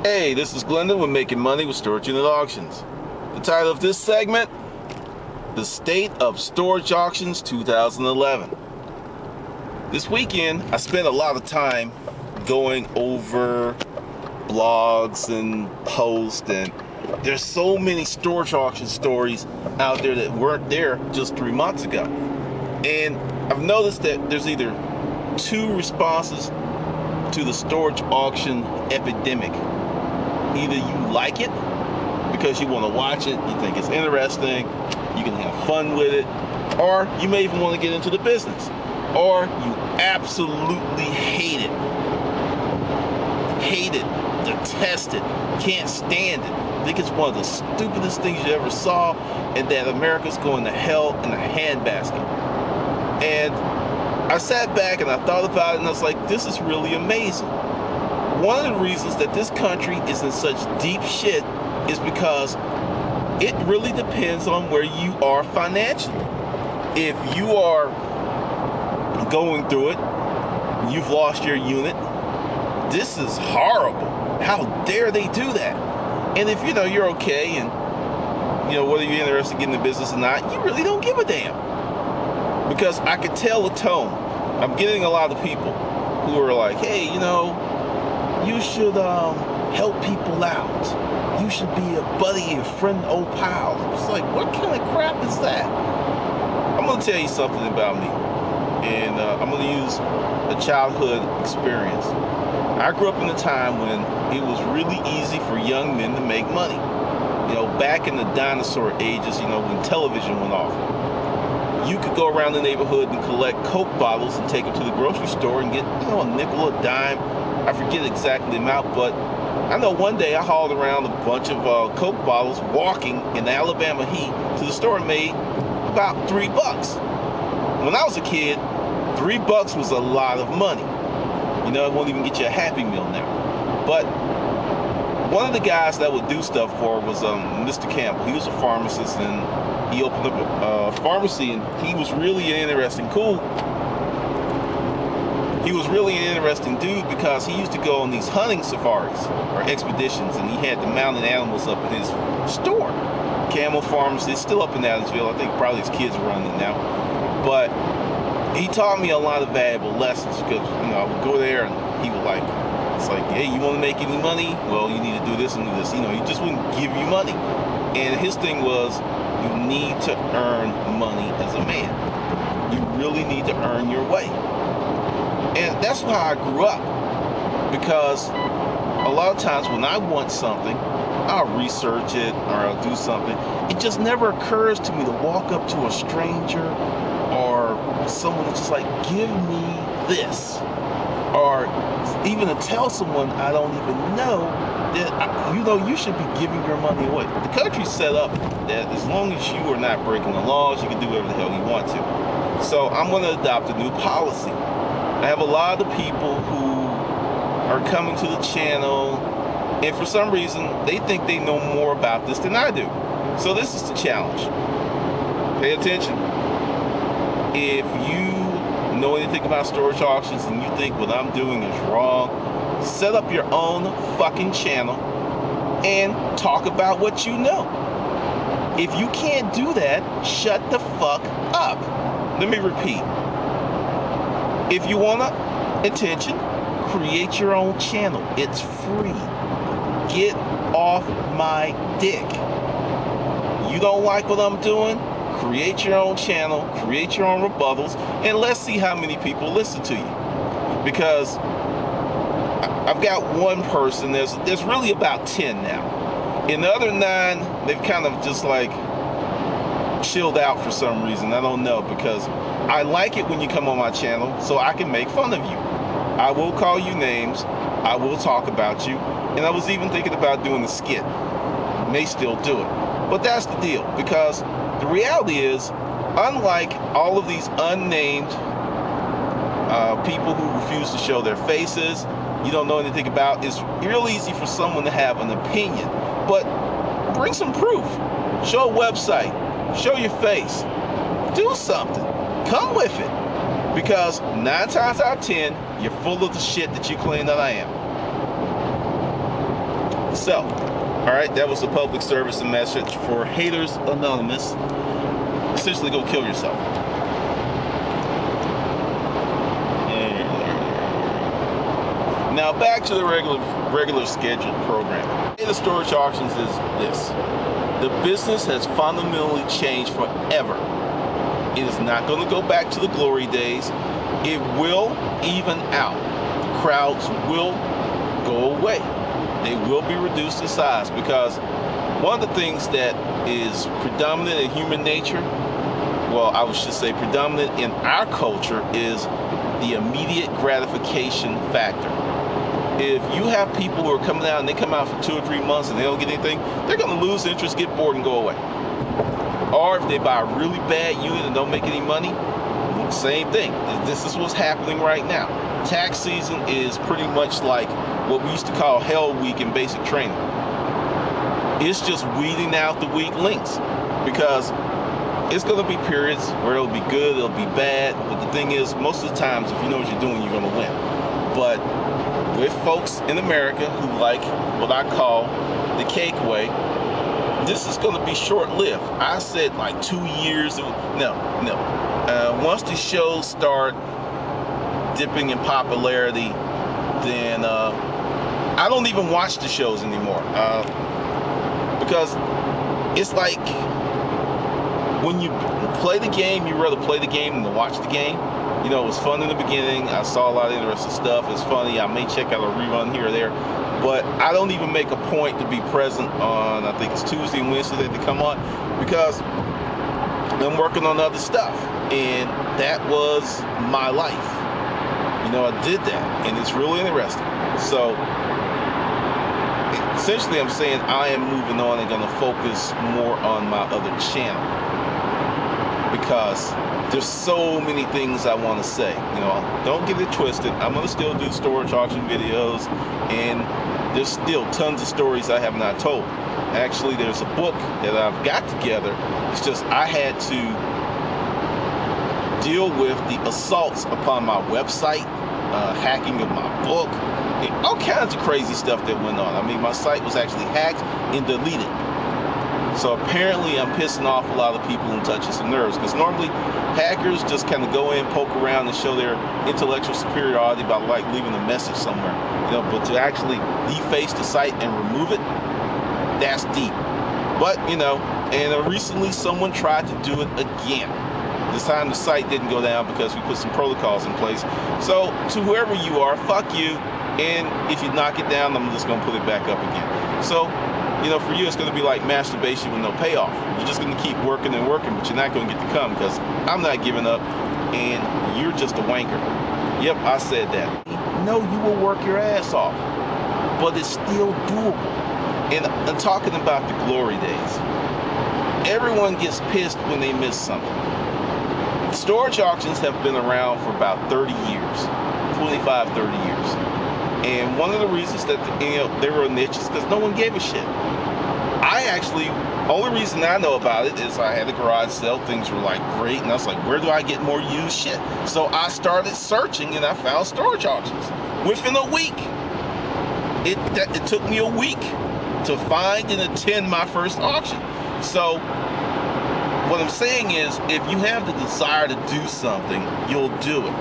Hey, this is Glendon with Making Money with Storage Unit Auctions. The title of this segment, The State of Storage Auctions 2011. This weekend, I spent a lot of time going over blogs and posts, and there's so many storage auction stories out there that weren't there just 3 months ago. And I've noticed that there's either two responses to the storage auction epidemic. Either you like it because you want to watch it, you think it's interesting, you can have fun with it, or you may even want to get into the business, or you absolutely hate it, detest it, can't stand it, think it's one of the stupidest things you ever saw, and that America's going to hell in a handbasket. And I sat back and I thought about it, and I was like, this is really amazing. One of the reasons that this country is in such deep shit is because it really depends on where you are financially. If you are going through it, you've lost your unit, this is horrible. How dare they do that? And if you're okay, and whether you're interested in getting the business or not, you really don't give a damn. Because I could tell the tone. I'm getting a lot of people who are like, hey, you should help people out. You should be a buddy, a friend, old pal. It's like, what kind of crap is that? I'm going to tell you something about me. And I'm going to use a childhood experience. I grew up in a time when it was really easy for young men to make money. Back in the dinosaur ages, when television went off. You could go around the neighborhood and collect Coke bottles and take them to the grocery store and get, a nickel, a dime. I forget exactly the amount, but I know one day I hauled around a bunch of Coke bottles walking in the Alabama heat to the store and made about $3. When I was a kid, $3 was a lot of money. It won't even get you a Happy Meal now. But one of the guys that would do stuff for was Mr. Campbell. He was a pharmacist, and he opened up a pharmacy, and he was really an interesting dude because he used to go on these hunting safaris or expeditions, and he had the mounted animals up in his store. Camel Pharmacy, it's still up in Adamsville. I think probably his kids are running it now. But he taught me a lot of valuable lessons because, I would go there and he would it's like, hey, you want to make any money? Well, you need to do this and do this. He just wouldn't give you money. And his thing was, you need to earn money as a man. You really need to earn your way. And that's how I grew up, because a lot of times when I want something, I'll research it or I'll do something. It just never occurs to me to walk up to a stranger or someone that's just like, give me this. Or even to tell someone I don't even know that, you should be giving your money away. The country's set up that as long as you are not breaking the laws, you can do whatever the hell you want to. So I'm going to adopt a new policy. I have a lot of people who are coming to the channel, and for some reason, they think they know more about this than I do. So this is the challenge. Pay attention. If you know anything about storage auctions and you think what I'm doing is wrong, set up your own fucking channel and talk about what you know. If you can't do that, shut the fuck up. Let me repeat. If you want attention, create your own channel. It's free. Get off my dick. You don't like what I'm doing? Create your own channel, create your own rebuttals, and let's see how many people listen to you. Because I've got one person, there's really about 10 now. And the other 9, they've kind of just chilled out for some reason. I don't know, because I like it when you come on my channel so I can make fun of you. I will call you names, I will talk about you, and I was even thinking about doing a skit. May still do it. But that's the deal, because the reality is, unlike all of these unnamed people who refuse to show their faces, you don't know anything about, it's real easy for someone to have an opinion. But bring some proof. Show a website. Show your face. Do something. Come with it. Because 9 times out of 10, you're full of the shit that you claim that I am. So, all right, that was a public service and message for Haters Anonymous. Essentially, go kill yourself. Now back to the regular scheduled program. The storage auctions is this: the business has fundamentally changed forever. It is not going to go back to the glory days. It will even out. The crowds will go away. They will be reduced in size, because one of the things that is predominant in human nature, well, I should say predominant in our culture, is the immediate gratification factor. If you have people who are coming out and they come out for 2 or 3 months and they don't get anything, they're going to lose interest, get bored, and go away. Or if they buy a really bad unit and don't make any money, same thing. This is what's happening right now. Tax season is pretty much like what we used to call Hell Week in basic training. It's just weeding out the weak links, because it's going to be periods where it'll be good, it'll be bad, but the thing is, most of the times, if you know what you're doing, you're going to win. But with folks in America who like what I call the cake way, this is going to be short-lived. I said like 2 years. Once the shows start dipping in popularity, then I don't even watch the shows anymore, because it's like when you play the game, you rather play the game than to watch the game. You know, it was fun in the beginning. I saw a lot of interesting stuff. It's funny. I may check out a rerun here or there, but I don't even make a point to be present on, I think it's Tuesday and Wednesday that they come on, because I'm working on other stuff, and that was my life. You know, I did that, and it's really interesting. So essentially, I'm saying I am moving on and going to focus more on my other channel, because there's so many things I want to say. You know, don't get it twisted. I'm going to still do storage auction videos, and there's still tons of stories I have not told. Actually, there's a book that I've got together. It's just I had to deal with the assaults upon my website, hacking of my book, and all kinds of crazy stuff that went on. I mean, my site was actually hacked and deleted. So apparently I'm pissing off a lot of people and touching some nerves, because normally hackers just kind of go in, poke around, and show their intellectual superiority by like leaving a message somewhere. You know, but to actually deface the site and remove it, that's deep. But, you know, and recently someone tried to do it again. This time the site didn't go down because we put some protocols in place. So to whoever you are, fuck you. And if you knock it down, I'm just going to put it back up again. So, you know, for you, it's going to be like masturbation with no payoff. You're just going to keep working and working, but you're not going to get to come, because I'm not giving up, and you're just a wanker. Yep, I said that. No, you will work your ass off, but it's still doable. And I'm talking about the glory days. Everyone gets pissed when they miss something. Storage auctions have been around for about 30 years, 25, 30 years. And one of the reasons that they were a niche is because no one gave a shit. Only reason I know about it is I had a garage sale. Things were like great, and I was like, where do I get more used shit? So I started searching, and I found storage auctions within a week. It took me a week to find and attend my first auction. So what I'm saying is, if you have the desire to do something, you'll do it.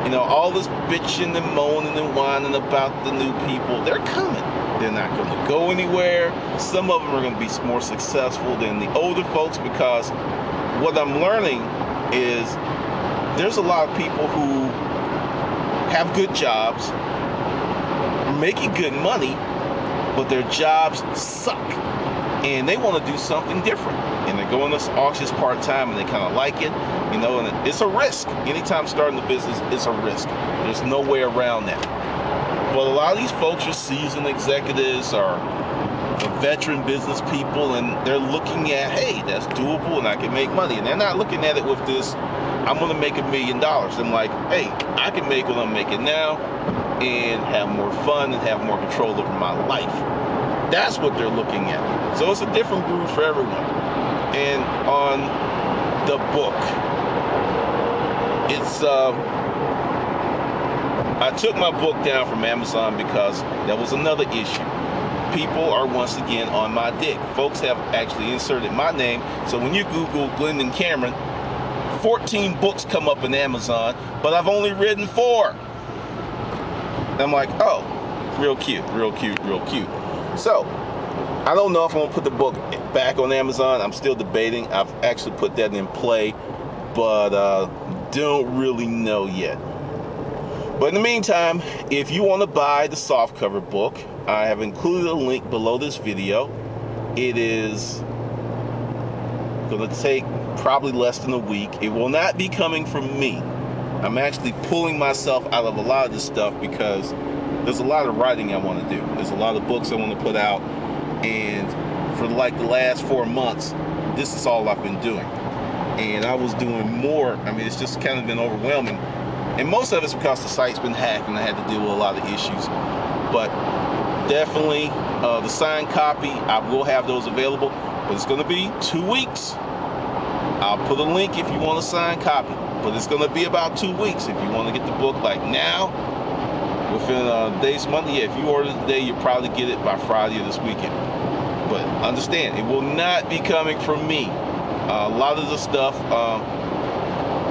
You know, all this bitching and moaning and whining about the new people, they're coming. They're not going to go anywhere. Some of them are going to be more successful than the older folks, because what I'm learning is there's a lot of people who have good jobs, making good money, but their jobs suck. And they want to do something different. And they're going to auctions part-time, and they kind of like it, you know, and it's a risk. Anytime starting a business, it's a risk. There's no way around that. But a lot of these folks are seasoned executives or veteran business people, and they're looking at, hey, that's doable and I can make money. And they're not looking at it with this, I'm going to make $1 million. I'm like, hey, I can make what I'm making now and have more fun and have more control over my life. That's what they're looking at. So it's a different groove for everyone. And on the book, it's I took my book down from Amazon because that was another issue. people are once again on my dick. Folks have actually inserted my name. So when you Google Glendon Cameron, 14 books come up in Amazon, but I've only written 4. And I'm like, oh, real cute, real cute, real cute. So I don't know if I'm gonna put the book back on Amazon. I'm still debating. I've actually put that in play, but don't really know yet. But in the meantime, if you want to buy the softcover book, I have included a link below this video. It is going to take probably less than a week. It will not be coming from me. I'm actually pulling myself out of a lot of this stuff because there's a lot of writing I want to do. There's a lot of books I want to put out, and for like the last 4 months, this is all I've been doing. And I was doing more. I mean, it's just kind of been overwhelming. And most of it's because the site's been hacked and I had to deal with a lot of issues. But definitely the signed copy, I will have those available. But it's going to be 2 weeks. I'll put a link if you want a signed copy. But it's going to be about 2 weeks. If you want to get the book like now, within a day's month, yeah, if you order today, you'll probably get it by Friday of this weekend. But understand, it will not be coming from me. A lot of the stuff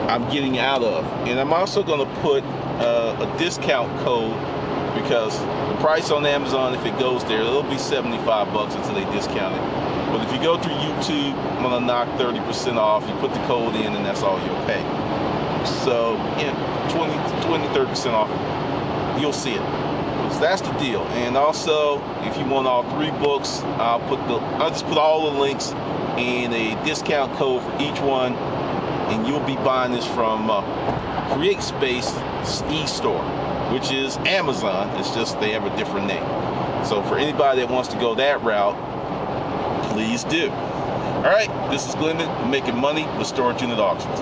I'm getting out of. And I'm also going to put a discount code, because the price on Amazon, if it goes there, it'll be $75 until they discount it. But if you go through YouTube, I'm going to knock 30% off. You put the code in and that's all you'll pay. So, yeah, 20-30% off. You'll see it. So that's the deal. And also, if you want all 3 books, I'll just put all the links and a discount code for each one. And you'll be buying this from CreateSpace e-store, which is Amazon. It's just they have a different name. So for anybody that wants to go that route, please do. All right, this is Glendon, making money with storage unit auctions.